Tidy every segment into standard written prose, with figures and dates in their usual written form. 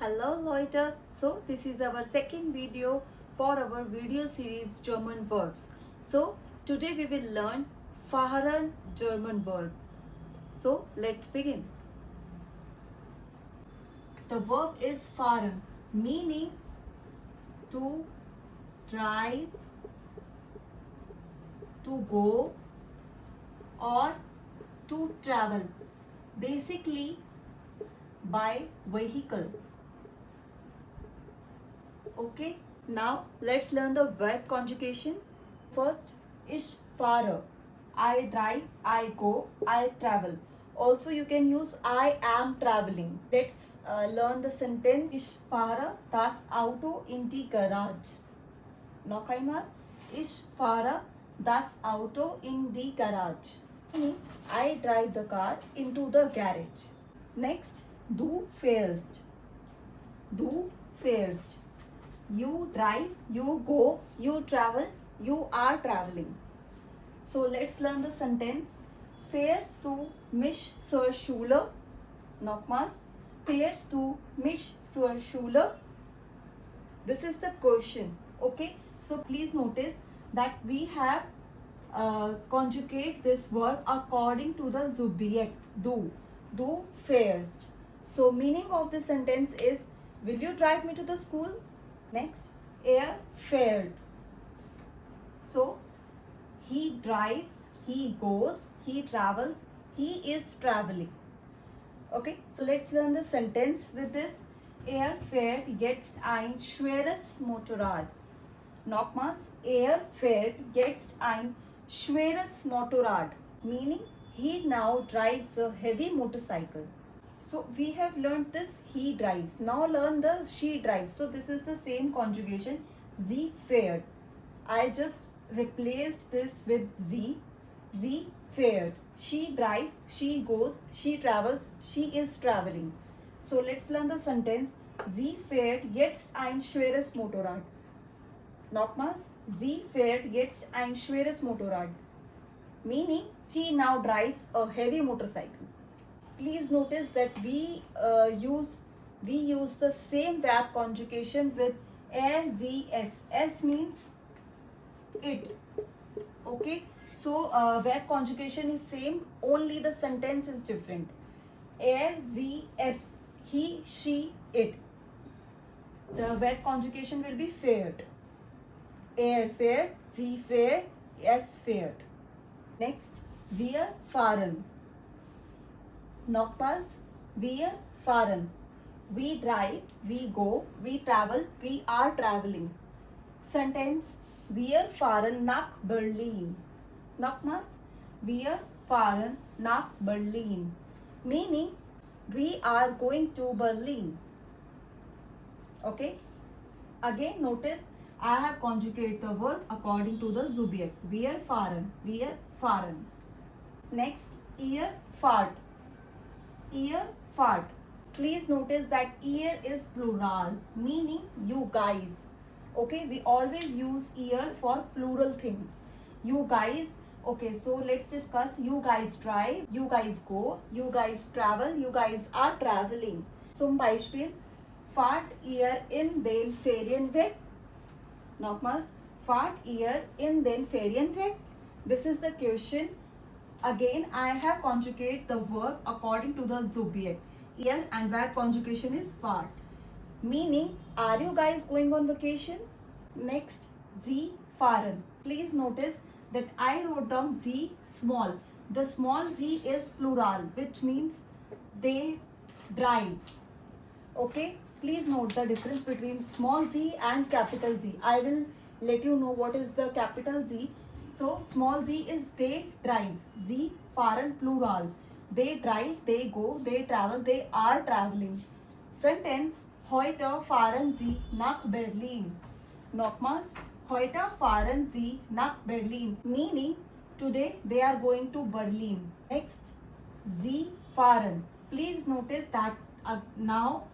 Hello Leute, so this is our second video for our video series German verbs. So today we will learn Fahren German verb. So let's begin. The verb is fahren, meaning to drive, to go or to travel, basically by vehicle. Okay, now let's learn the verb conjugation. First, ich fahre. I drive, I go, I travel. Also, you can use I am traveling. Let's learn the sentence. Ich fahre das Auto in die Garage. Noch einmal. Ich fahre das Auto in die Garage. Meaning, I drive the car into the garage. Next, du fährst. Du fährst. You drive, you go, you travel, you are traveling. So let's learn the sentence. Fährst du mich zur Schule? Nochmals. Fährst du mich zur Schule? This is the question. Okay. So please notice that we have conjugate this verb according to the subject. Du. Du fährst. So meaning of the sentence is, will you drive me to the school? Next, fährt. So, he drives, he goes, he travels, he is traveling. Okay, so let's learn the sentence with this. Fährt jetzt ein schweres Motorrad. Nochmals, fährt jetzt ein schweres Motorrad. Meaning, he now drives a heavy motorcycle. So we have learned this he drives. Now learn the she drives. So this is the same conjugation. Sie fährt. I just replaced this with sie. Sie fährt. She drives, she goes, she travels, she is traveling. So let's learn the sentence. Sie fährt jetzt ein schweres Motorrad. Nochmals. Sie fährt jetzt ein schweres Motorrad. Meaning she now drives a heavy motorcycle. Please notice that we use the same verb conjugation with s. S means it. Okay, so verb conjugation is same, only the sentence is different. S, he, she, it. The verb conjugation will be fährt. Fährt, sie fährt, es fährt. Next, wir fahren. Nochmals, wir fahren. We drive, we go, we travel, we are traveling. Sentence, wir fahren nach Berlin. Nochmals, wir fahren nach Berlin. Meaning, we are going to Berlin. Okay. Again, notice, I have conjugated the verb according to the subject. Wir fahren, wir fahren. Next, ihr fahrt. Ihr fahrt. Please notice that ihr is plural, meaning you guys. Okay, we always use ihr for plural things. You guys. Okay, so let's discuss. You guys drive, you guys go, you guys travel, you guys are traveling. Zum Beispiel, fahrt ihr in den Ferienweg? Nochmals, fahrt ihr in den Ferienweg? This is the question. Again, I have conjugated the verb according to the subject. Here and verb conjugation is fahrt. Meaning, are you guys going on vacation? Next, Sie fahren. Please notice that I wrote down Sie small. The small z is plural, which means they drive. Okay, please note the difference between small z and capital Z. I will let you know what is the capital Z. So small z is they drive. Sie fahren plural. They drive, they go, they travel, they are traveling. Sentence, heute fahren Sie nach Berlin. Nochmals, heute fahren Sie nach Berlin. Meaning, today they are going to Berlin. Next, Sie fahren. Please notice that now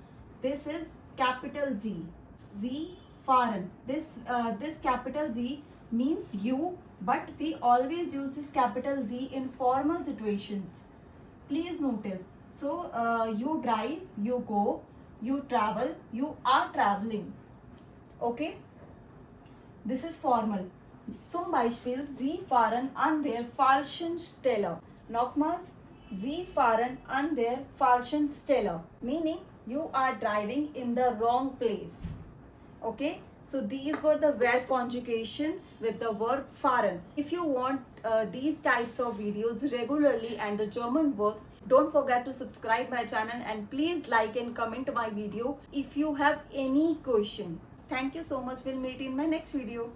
this is capital Z. Sie fahren. This capital Z means you, but we always use this capital Z in formal situations. Please notice. So you drive, you go, you travel, you are traveling. Okay? This is formal. Zum Beispiel, Sie fahren an der falschen Stelle. Nochmals, Sie fahren an der falschen Stelle. Meaning, you are driving in the wrong place. Okay? So these were the verb conjugations with the verb fahren. If you want these types of videos regularly and the German verbs, don't forget to subscribe my channel and please like and comment my video if you have any question. Thank you so much. We'll meet in my next video.